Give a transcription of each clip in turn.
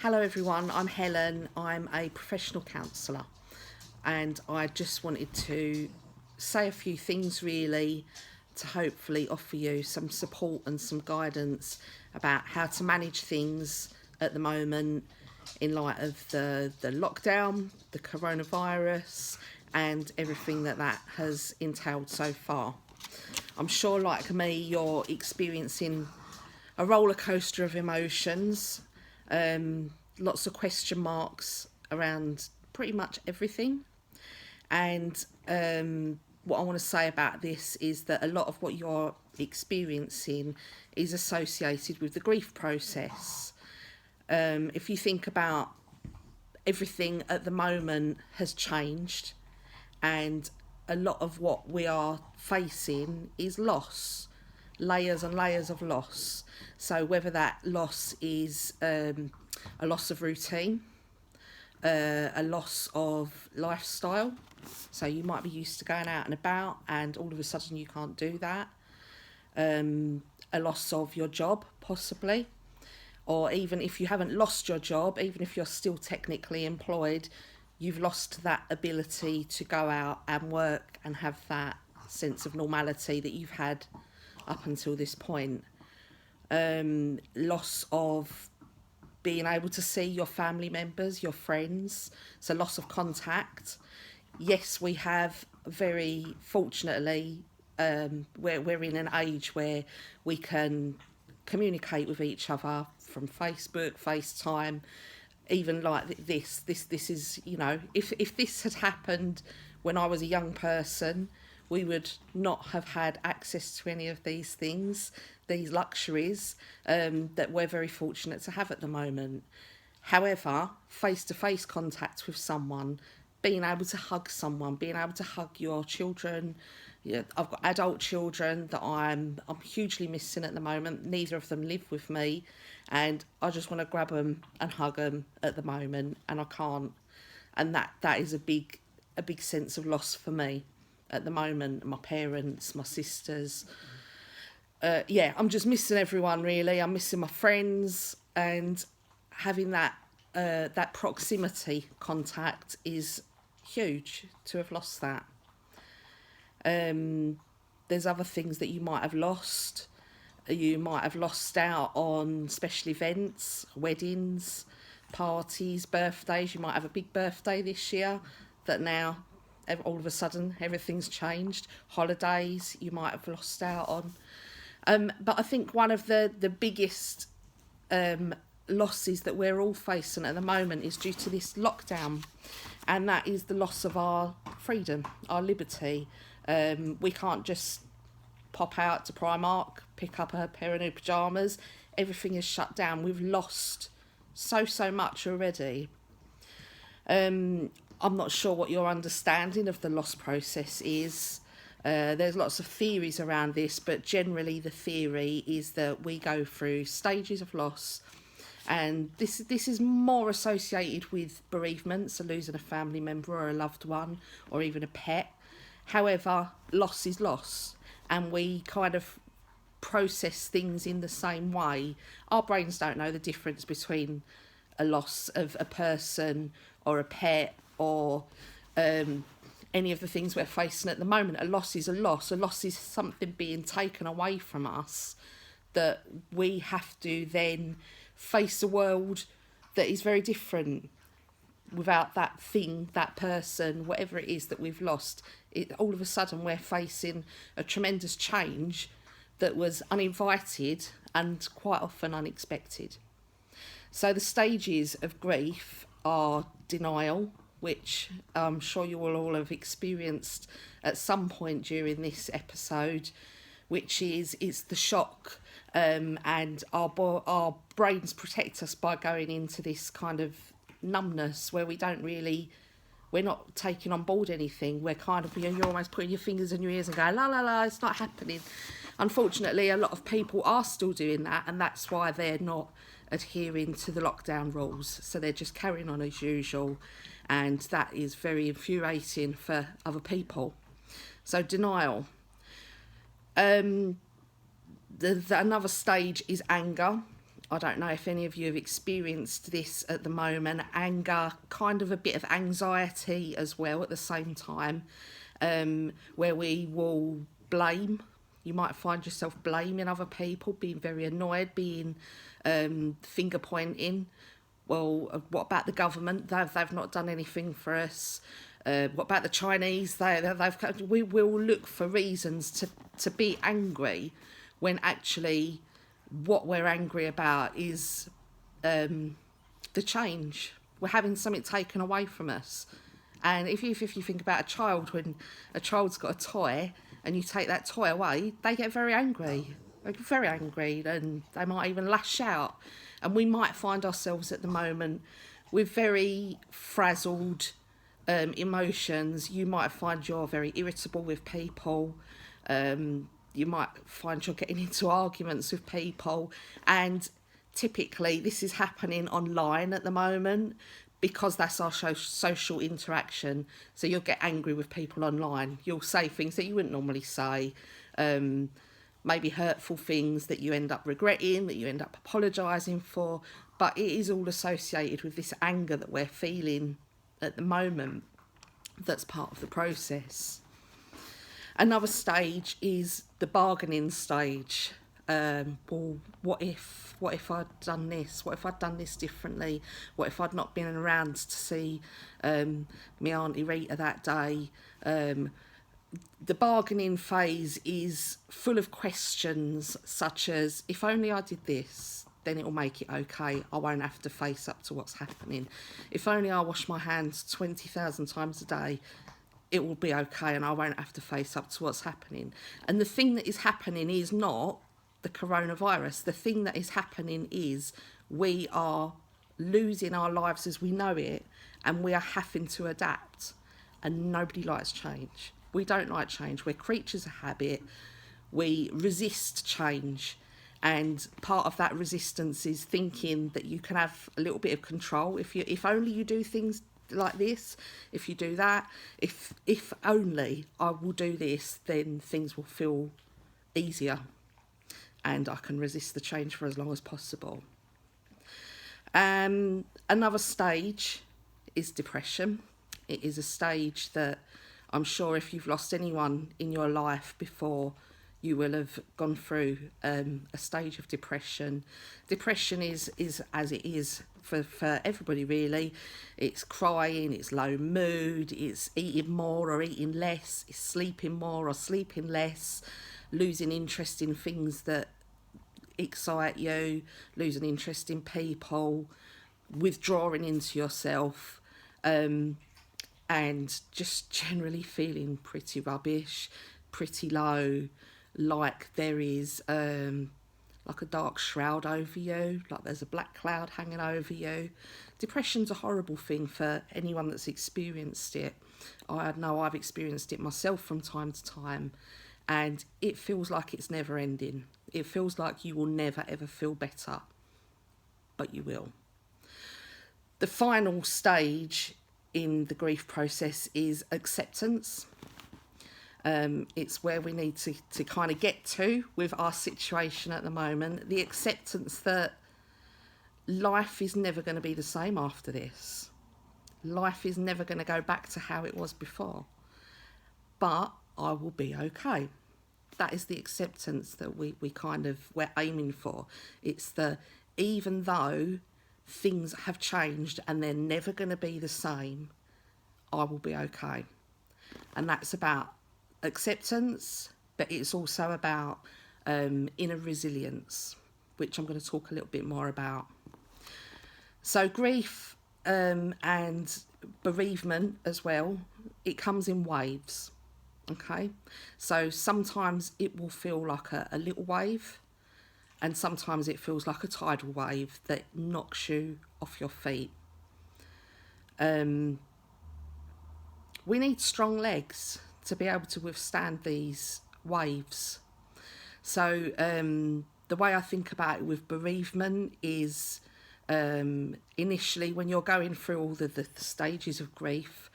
Hello everyone, I'm Helen. I'm a professional counsellor and I just wanted to say a few things really to hopefully offer you some support and some guidance about how to manage things at the moment in light of the lockdown, the coronavirus and everything that has entailed so far. I'm sure like me you're experiencing a roller coaster of emotions, lots of question marks around pretty much everything. And what I want to say about this is that a lot of what you're experiencing is associated with the grief process. If you think about everything at the moment has changed, and a lot of what we are facing is loss, layers and layers of loss. So whether that loss is a loss of routine, a loss of lifestyle, so you might be used to going out and about and all of a sudden you can't do that, a loss of your job possibly, or even if you haven't lost your job, even if you're still technically employed, you've lost that ability to go out and work and have that sense of normality that you've had up until this point. Loss of being able to see your family members, your friends, so loss of contact. Yes, we have very fortunately, we're in an age where we can communicate with each other from Facebook, FaceTime, even like this is, you know, if this had happened when I was a young person, we would not have had access to any of these things, these luxuries that we're very fortunate to have at the moment. However, face-to-face contact with someone, being able to hug someone, being able to hug your children. Yeah, I've got adult children that I'm hugely missing at the moment. Neither of them live with me, and I just want to grab them and hug them at the moment, and I can't. And that is a big sense of loss for me at the moment. My parents, my sisters. Yeah, I'm just missing everyone really. I'm missing my friends, and having that proximity contact is huge to have lost that. There's other things that you might have lost. You might have lost out on special events, weddings, parties, birthdays. You might have a big birthday this year that now all of a sudden everything's changed. Holidays you might have lost out on. But I think one of the biggest losses that we're all facing at the moment is due to this lockdown, and that is the loss of our freedom, our liberty. We can't just pop out to Primark, pick up a pair of new pyjamas. Everything is shut down. We've lost so much already. I'm not sure what your understanding of the loss process is. There's lots of theories around this, but generally the theory is that we go through stages of loss, and this is more associated with bereavement, so losing a family member or a loved one or even a pet. However, loss is loss, and we kind of process things in the same way. Our brains don't know the difference between a loss of a person or a pet or any of the things we're facing at the moment. A loss is a loss. A loss is something being taken away from us that we have to then face a world that is very different without that thing, that person, whatever it is that we've lost. All of a sudden we're facing a tremendous change that was uninvited and quite often unexpected. So the stages of grief are denial, which I'm sure you will all have experienced at some point during this episode, which is it's the shock, and our brains protect us by going into this kind of numbness where we're not taking on board anything. We're kind of, you're almost putting your fingers in your ears and going, la la la, it's not happening. Unfortunately, a lot of people are still doing that, and that's why they're not adhering to the lockdown rules. So they're just carrying on as usual, and that is very infuriating for other people. So denial. Another stage is anger, I don't know if any of you have experienced this at the moment, anger, kind of a bit of anxiety as well at the same time, where we will blame. You might find yourself blaming other people, being very annoyed, being finger pointing. Well, what about the government? They've not done anything for us. What about the Chinese? We will look for reasons to be angry when actually what we're angry about is the change. We're having something taken away from us. And if you think about a child, when a child's got a toy and you take that toy away, they get very angry. They get very angry, and they might even lash out. And we might find ourselves at the moment with very frazzled emotions. You might find you're very irritable with people. You might find you're getting into arguments with people, and typically this is happening online at the moment because that's our social interaction. So you'll get angry with people online. You'll say things that you wouldn't normally say, maybe hurtful things that you end up regretting, that you end up apologising for, but it is all associated with this anger that we're feeling at the moment. That's part of the process. Another stage is the bargaining stage. Well, what if I'd done this? What if I'd done this differently? What if I'd not been around to see my Auntie Rita that day? The bargaining phase is full of questions such as, if only I did this, then it'll make it okay. I won't have to face up to what's happening. If only I wash my hands 20,000 times a day, it will be okay and I won't have to face up to what's happening. And the thing that is happening is not the coronavirus. The thing that is happening is we are losing our lives as we know it, and we are having to adapt. And nobody likes change. We don't like change. We're creatures of habit. We resist change. And part of that resistance is thinking that you can have a little bit of control. If only you do things like this, if you do that, if only I will do this, then things will feel easier and I can resist the change for as long as possible. Another stage is depression. It is a stage that I'm sure if you've lost anyone in your life before, you will have gone through a stage of depression. Depression is as it is for everybody really. It's crying, it's low mood, it's eating more or eating less, it's sleeping more or sleeping less, losing interest in things that excite you, losing interest in people, withdrawing into yourself, and just generally feeling pretty rubbish, pretty low, like there is like a dark shroud over you, like there's a black cloud hanging over you. Depression's a horrible thing for anyone that's experienced it. I know I've experienced it myself from time to time, and it feels like it's never ending. It feels like you will never ever feel better, but you will. The final stage in the grief process is acceptance. It's where we need to kind of get to with our situation at the moment. The acceptance that life is never going to be the same after this. Life is never going to go back to how it was before. But I will be okay. That is the acceptance that we're aiming for. It's the, even though things have changed and they're never going to be the same, I will be okay. And that's about acceptance, but it's also about inner resilience, which I'm going to talk a little bit more about. So grief and bereavement as well, it comes in waves. Okay, so sometimes it will feel like a little wave, and sometimes it feels like a tidal wave that knocks you off your feet. We need strong legs to be able to withstand these waves. So the way I think about it with bereavement is initially when you're going through all the stages of grief,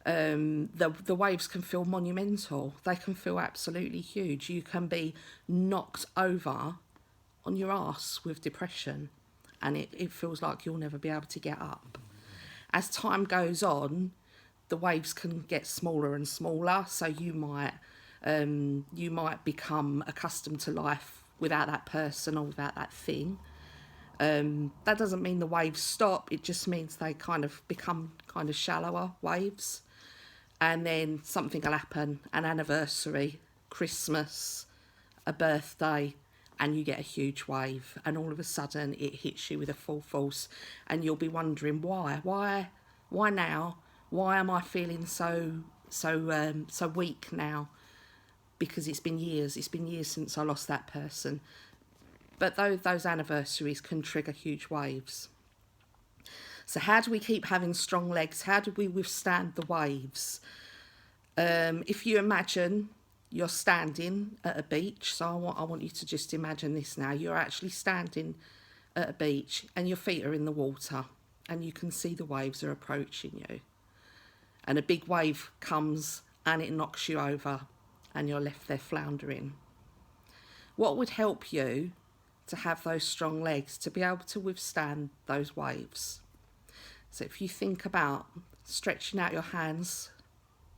the waves can feel monumental. They can feel absolutely huge. You can be knocked over on your ass with depression, and it feels like you'll never be able to get up. As time goes on, the waves can get smaller and smaller, so you might become accustomed to life without that person or without that thing. That doesn't mean the waves stop, it just means they kind of become kind of shallower waves. And then something will happen, an anniversary, Christmas, a birthday, and you get a huge wave, and all of a sudden it hits you with a full force, and you'll be wondering why now? Why am I feeling so weak now? Because it's been years since I lost that person. But those anniversaries can trigger huge waves. So how do we keep having strong legs? How do we withstand the waves? If you imagine you're standing at a beach, so I want you to just imagine this now. You're actually standing at a beach and your feet are in the water and you can see the waves are approaching you. And a big wave comes and it knocks you over and you're left there floundering. What would help you to have those strong legs to be able to withstand those waves? So if you think about stretching out your hands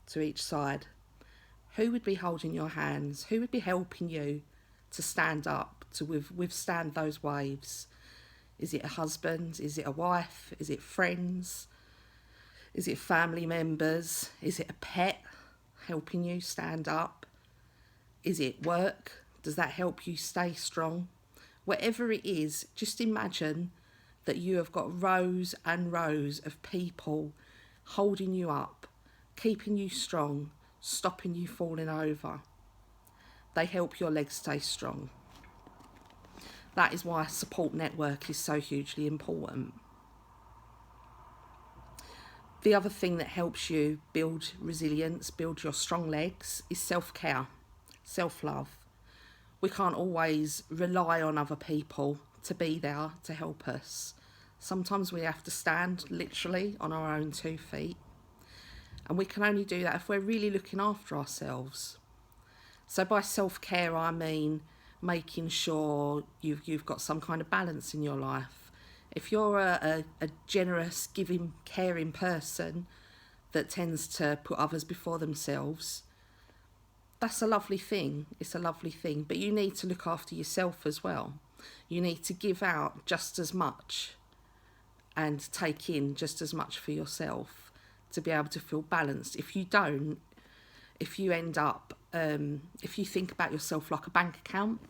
to each side, who would be holding your hands? Who would be helping you to stand up, to withstand those waves? Is it a husband? Is it a wife? Is it friends? Is it family members? Is it a pet helping you stand up? Is it work? Does that help you stay strong? Whatever it is, just imagine that you have got rows and rows of people holding you up, keeping you strong, stopping you falling over. They help your legs stay strong. That is why a support network is so hugely important. The other thing that helps you build resilience, build your strong legs, is self-care, self-love. We can't always rely on other people to be there to help us. Sometimes we have to stand literally on our own 2 feet. And we can only do that if we're really looking after ourselves. So by self-care, I mean making sure you've got some kind of balance in your life. If you're a generous, giving, caring person that tends to put others before themselves, that's a lovely thing. It's a lovely thing. But you need to look after yourself as well. You need to give out just as much and take in just as much for yourself to be able to feel balanced. If you don't, if you end up, if you think about yourself like a bank account,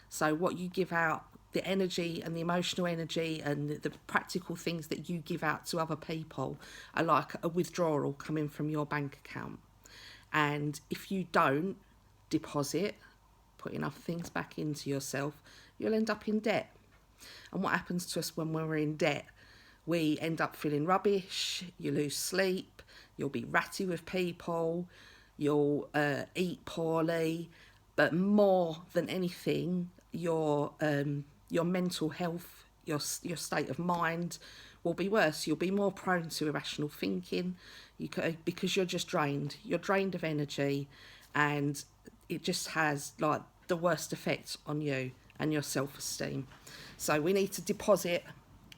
so what you give out, the energy and the emotional energy and the practical things that you give out to other people are like a withdrawal coming from your bank account. And if you don't deposit, put enough things back into yourself, you'll end up in debt. And what happens to us when we're in debt? We end up feeling rubbish, you lose sleep, you'll be ratty with people, you'll eat poorly, but more than anything, your mental health, your state of mind will be worse. You'll be more prone to irrational thinking because you're just drained. You're drained of energy, and it just has like the worst effect on you and your self-esteem. So we need to deposit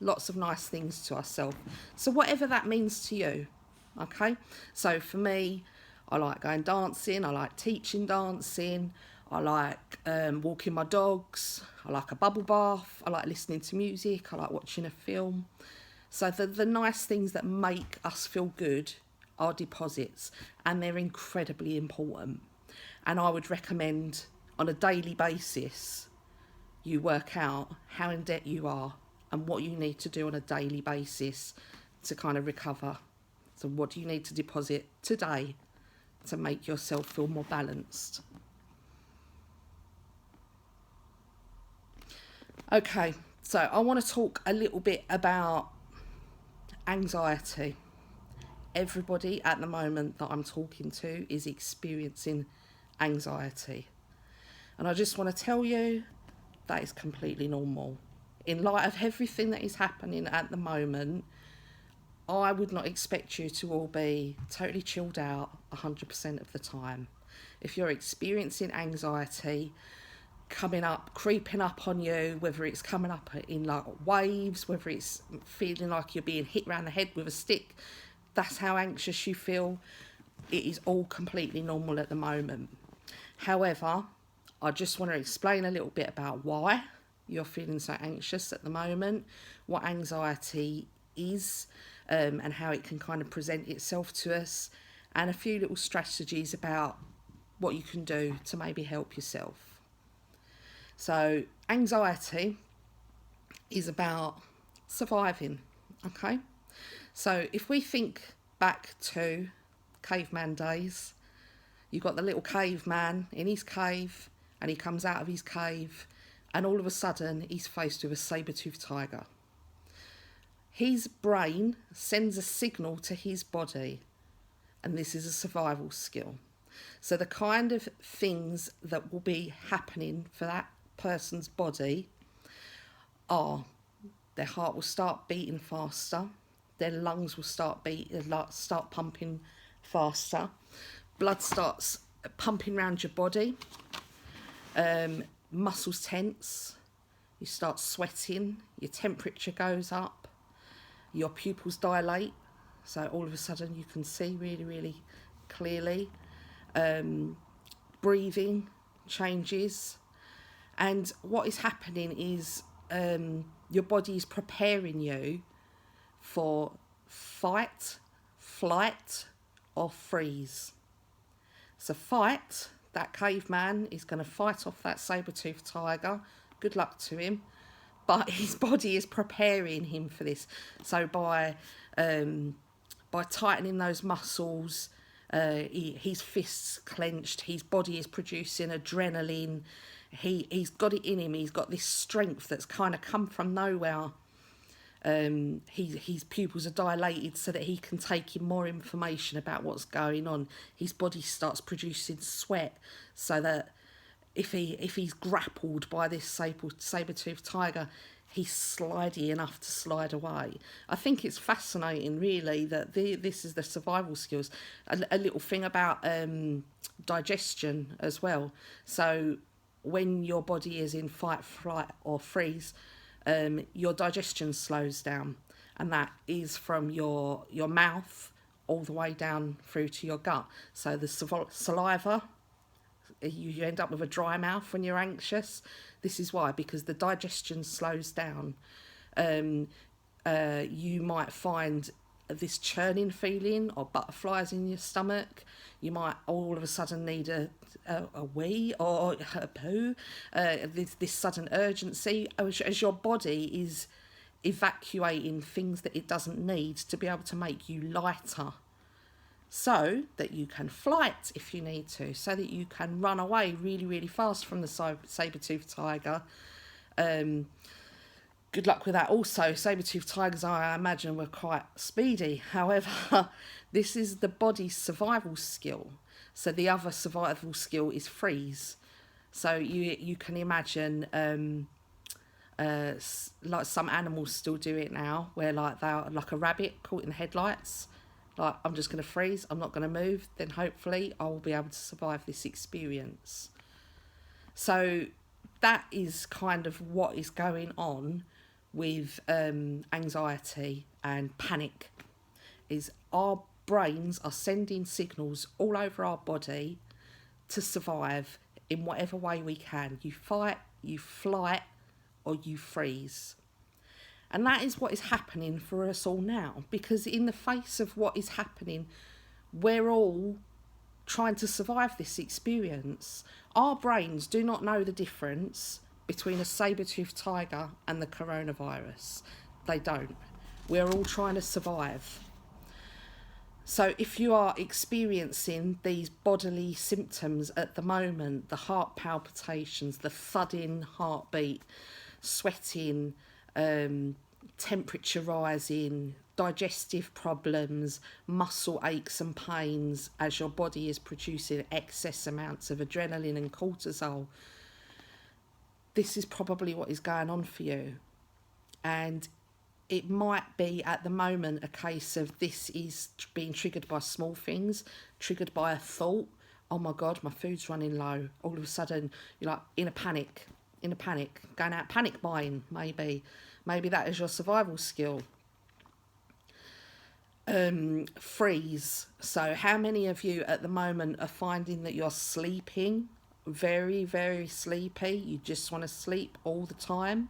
lots of nice things to ourselves. So whatever that means to you, okay? So for me, I like going dancing, I like teaching dancing, I like walking my dogs, I like a bubble bath, I like listening to music, I like watching a film. So the nice things that make us feel good are deposits, and they're incredibly important. And I would recommend on a daily basis, you work out how in debt you are and what you need to do on a daily basis to kind of recover. So what do you need to deposit today to make yourself feel more balanced? Okay, so I want to talk a little bit about anxiety. Everybody at the moment that I'm talking to is experiencing anxiety. And I just want to tell you that is completely normal. In light of everything that is happening at the moment, I would not expect you to all be totally chilled out 100% of the time. If you're experiencing anxiety, coming up, creeping up on you, whether it's coming up in like waves, whether it's feeling like you're being hit around the head with a stick. That's how anxious you feel. It is all completely normal at the moment. However, I just want to explain a little bit about why you're feeling so anxious at the moment, what anxiety is, and how it can kind of present itself to us, and a few little strategies about what you can do to maybe help yourself. So anxiety is about surviving, okay? So if we think back to caveman days, you've got the little caveman in his cave, and he comes out of his cave, and all of a sudden he's faced with a saber-toothed tiger. His brain sends a signal to his body, and this is a survival skill. So the kind of things that will be happening for that person's body are their heart will start beating faster, their lungs will start pumping faster, blood starts pumping around your body, muscles tense, you start sweating, your temperature goes up, your pupils dilate, so all of a sudden you can see really, really clearly. Breathing changes, and what is happening is your body is preparing you for fight, flight, or freeze. So fight, that caveman is going to fight off that saber-toothed tiger. Good luck to him. But his body is preparing him for this. So by tightening those muscles, his fists clenched, his body is producing adrenaline, he's got it in him, he's got this strength that's kind of come from nowhere. His pupils are dilated so that he can take in more information about what's going on. His body starts producing sweat so that if he's grappled by this saber-toothed tiger, he's slidey enough to slide away. I think it's fascinating, really, that this is the survival skills. A little thing about digestion as well. So when your body is in fight, flight, or freeze, your digestion slows down, and that is from your mouth all the way down through to your gut. So the saliva, you end up with a dry mouth when you're anxious. This is why, because the digestion slows down. You might find this churning feeling or butterflies in your stomach. You might all of a sudden need a wee or a poo. This sudden urgency as your body is evacuating things that it doesn't need to be able to make you lighter, so that you can flight if you need to, so that you can run away really, really fast from the saber-toothed tiger. Good luck with that. Also, saber-toothed tigers, I imagine, were quite speedy. However, this is the body's survival skill. So the other survival skill is freeze. So you can imagine, like some animals still do it now, where like they're like a rabbit caught in the headlights. Like, I'm just going to freeze, I'm not going to move, then hopefully I will be able to survive this experience. So that is kind of what is going on with anxiety and panic, is our brains are sending signals all over our body to survive in whatever way we can. You fight, you flight, or you freeze. And that is what is happening for us all now, because in the face of what is happening, we're all trying to survive this experience. Our brains do not know the difference between a saber-toothed tiger and the coronavirus. They don't. We're all trying to survive. So if you are experiencing these bodily symptoms at the moment, the heart palpitations, the thudding heartbeat, sweating, temperature rising, digestive problems, muscle aches and pains as your body is producing excess amounts of adrenaline and cortisol, this is probably what is going on for you. And it might be at the moment a case of this is being triggered by small things, triggered by a thought oh my God, my food's running low. All of a sudden, you're like in a panic, going out panic buying, maybe. Maybe that is your survival skill. Freeze. So how many of you at the moment are finding that you're sleeping very, very sleepy? You just want to sleep all the time.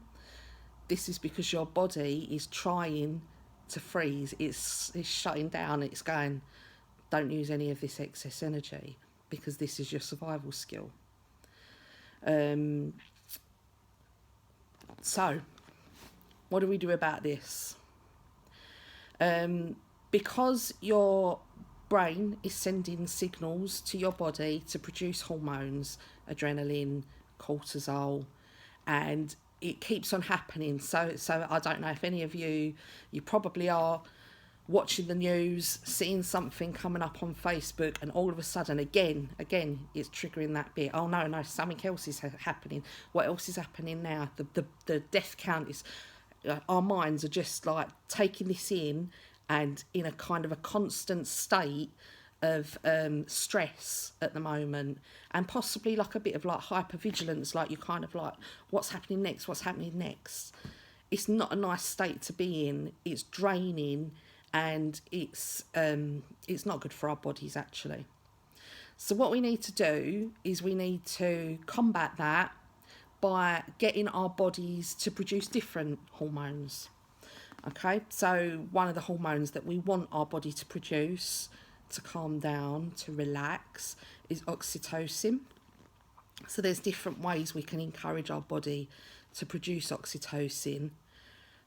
This is because your body is trying to freeze. It's shutting down. It's going, don't use any of this excess energy, because this is your survival skill. So what do we do about this? Because your brain is sending signals to your body to produce hormones, adrenaline, cortisol, and it keeps on happening. So I don't know if any of you probably are watching the news, seeing something coming up on Facebook, and all of a sudden, again, it's triggering that bit. Oh no, something else is happening. What else is happening now? The death count is, our minds are just like taking this in, and in a kind of a constant state of stress at the moment, and possibly like a bit of like hypervigilance, like you're kind of like, what's happening next? It's not a nice state to be in. It's draining, and it's not good for our bodies, actually. So what we need to do is we need to combat that by getting our bodies to produce different hormones. Okay, so one of the hormones that we want our body to produce to calm down, to relax, is oxytocin. So there's different ways we can encourage our body to produce oxytocin.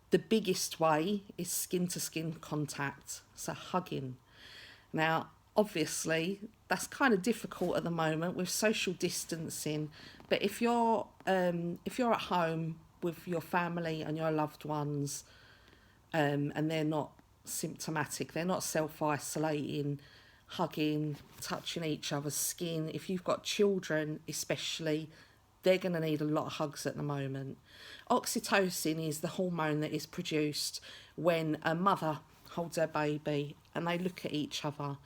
The biggest way is skin-to-skin contact, so hugging. Now, obviously, that's kind of difficult at the moment with social distancing, but if you're at home with your family and your loved ones, and they're not symptomatic, they're not self-isolating, hugging, touching each other's skin. If you've got children especially, they're going to need a lot of hugs at the moment. Oxytocin is the hormone that is produced when a mother holds her baby and they look at each other,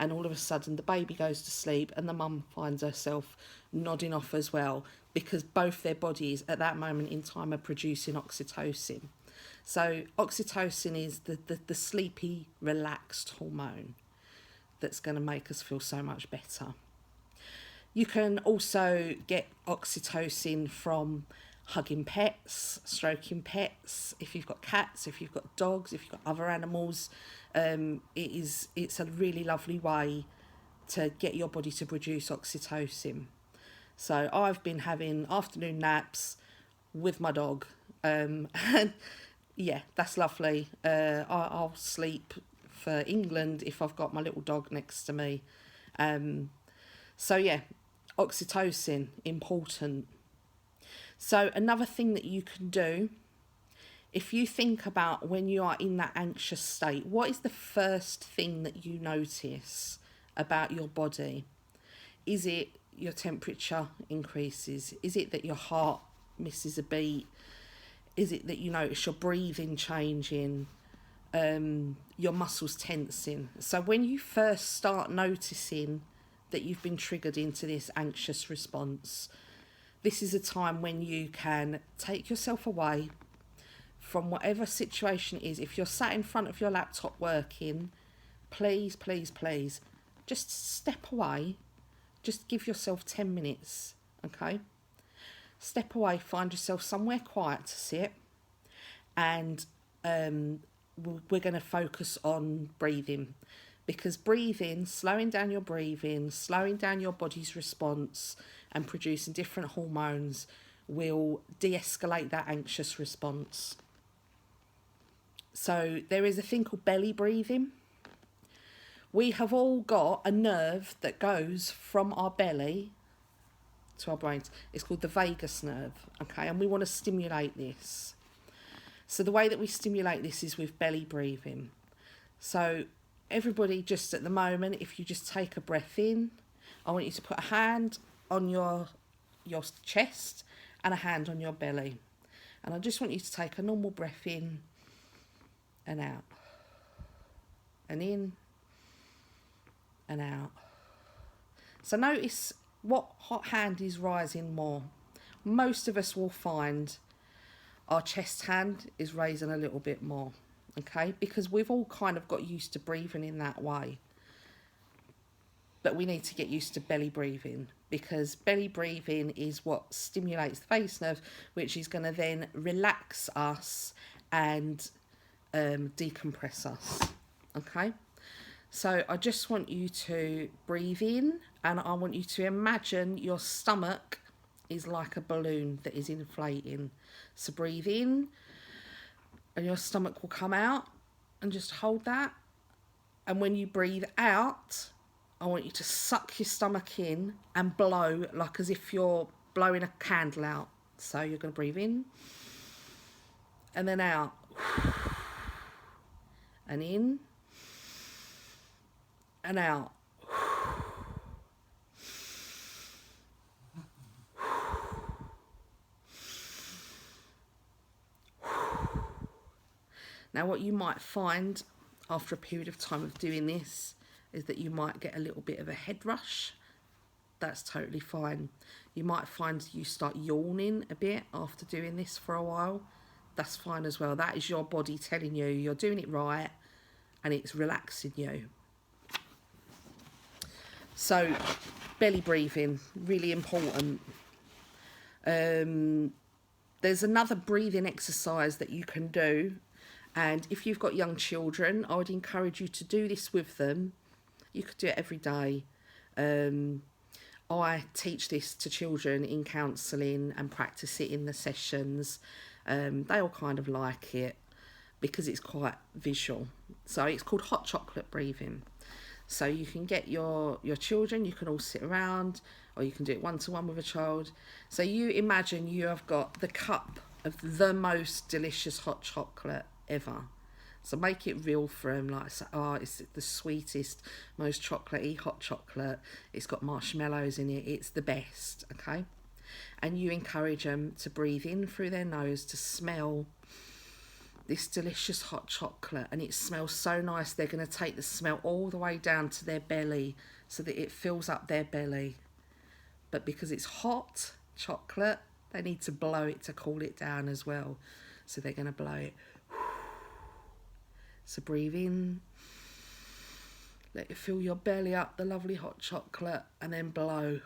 and all of a sudden the baby goes to sleep and the mum finds herself nodding off as well, because both their bodies at that moment in time are producing oxytocin. So oxytocin is the sleepy, relaxed hormone that's going to make us feel so much better. You can also get oxytocin from hugging pets, stroking pets. If you've got cats, if you've got dogs, if you've got other animals, it's a really lovely way to get your body to produce oxytocin. So I've been having afternoon naps with my dog, and yeah, that's lovely. I'll sleep for England if I've got my little dog next to me. So yeah, oxytocin, important. So another thing that you can do, if you think about when you are in that anxious state, what is the first thing that you notice about your body? Is it your temperature increases? Is it that your heart misses a beat? Is it that you notice your breathing changing, your muscles tensing? So when you first start noticing that you've been triggered into this anxious response, this is a time when you can take yourself away from whatever situation it is. If you're sat in front of your laptop working, please, just step away. Just give yourself 10 minutes, okay? Step away, find yourself somewhere quiet to sit, and we're going to focus on breathing, because breathing, slowing down your breathing, slowing down your body's response and producing different hormones will de-escalate that anxious response. So there is a thing called belly breathing. We have all got a nerve that goes from our belly to our brains. It's called the vagus nerve, okay? And we want to stimulate this. So the way that we stimulate this is with belly breathing. So everybody, just at the moment, if you just take a breath in, I want you to put a hand on your chest and a hand on your belly. And I just want you to take a normal breath in and out. And in and out. So notice what hot hand is rising more. Most of us will find our chest hand is raising a little bit more, okay? Because we've all kind of got used to breathing in that way. But we need to get used to belly breathing, because belly breathing is what stimulates the vagus nerve, which is going to then relax us and decompress us, okay? So I just want you to breathe in, and I want you to imagine your stomach is like a balloon that is inflating. So breathe in, and your stomach will come out, and just hold that. And when you breathe out, I want you to suck your stomach in and blow like as if you're blowing a candle out. So you're going to breathe in and then out and in and out. Now what you might find after a period of time of doing this is that you might get a little bit of a head rush. That's totally fine. You might find you start yawning a bit after doing this for a while. That's fine as well. That is your body telling you you're doing it right and it's relaxing you. So belly breathing, really important. There's another breathing exercise that you can do, and if you've got young children, I would encourage you to do this with them. You could do it every day. I teach this to children in counselling and practice it in the sessions. They all kind of like it because it's quite visual. So it's called hot chocolate breathing. So you can get your children, you can all sit around, or you can do it one-to-one with a child. So you imagine you have got the cup of the most delicious hot chocolate ever. So make it real for them, like, oh, it's the sweetest, most chocolatey hot chocolate. It's got marshmallows in it. It's the best, okay? And you encourage them to breathe in through their nose to smell this delicious hot chocolate, and it smells so nice. They're going to take the smell all the way down to their belly so that it fills up their belly. But because it's hot chocolate, they need to blow it to cool it down as well. So they're going to blow it. So breathe in, let it fill your belly up, the lovely hot chocolate, and then blow.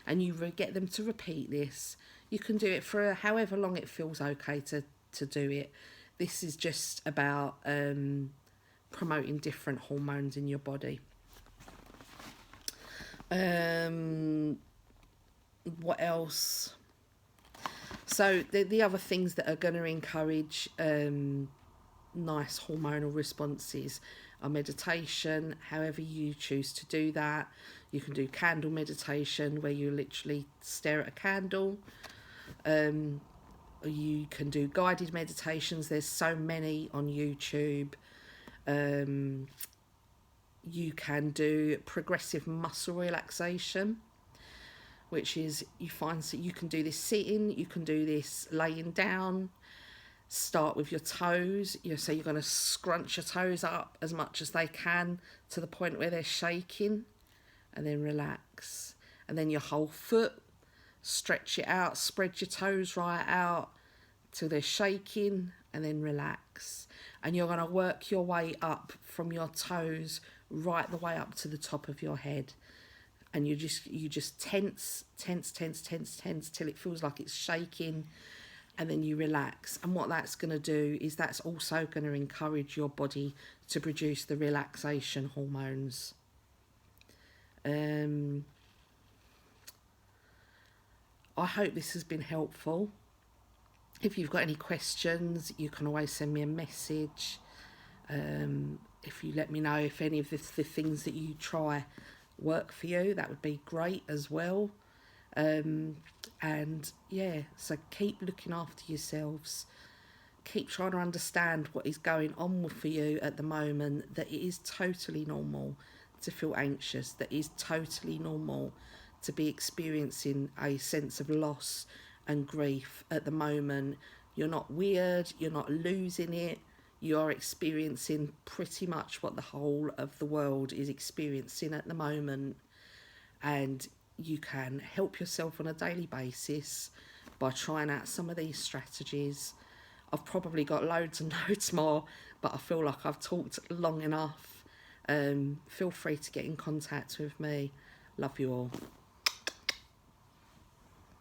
And you get them to repeat this. You can do it for however long it feels okay to do it. This is just about promoting different hormones in your body. What else? So the other things that are going to encourage nice hormonal responses are meditation, however you choose to do that. You can do candle meditation where you literally stare at a candle. You can do guided meditations. There's so many on YouTube. You can do progressive muscle relaxation, which is you find that you can do this sitting, you can do this laying down. Start with your toes. So you're going to scrunch your toes up as much as they can to the point where they're shaking, and then relax. And then your whole foot, stretch it out, spread your toes right out till they're shaking, and then relax. And you're going to work your way up from your toes right the way up to the top of your head. And you just tense till it feels like it's shaking. And then you relax. And what that's going to do is that's also going to encourage your body to produce the relaxation hormones. I hope this has been helpful. If you've got any questions, you can always send me a message. If you let me know if any of the things that you try work for you, that would be great as well. And yeah, so keep looking after yourselves. Keep trying to understand what is going on for you at the moment, that it is totally normal to feel anxious, that it is totally normal to be experiencing a sense of loss and grief at the moment. You're not weird, you're not losing it, you are experiencing pretty much what the whole of the world is experiencing at the moment, and you can help yourself on a daily basis by trying out some of these strategies. I've probably got loads and loads more, but I feel like I've talked long enough. Feel free to get in contact with me. Love you all.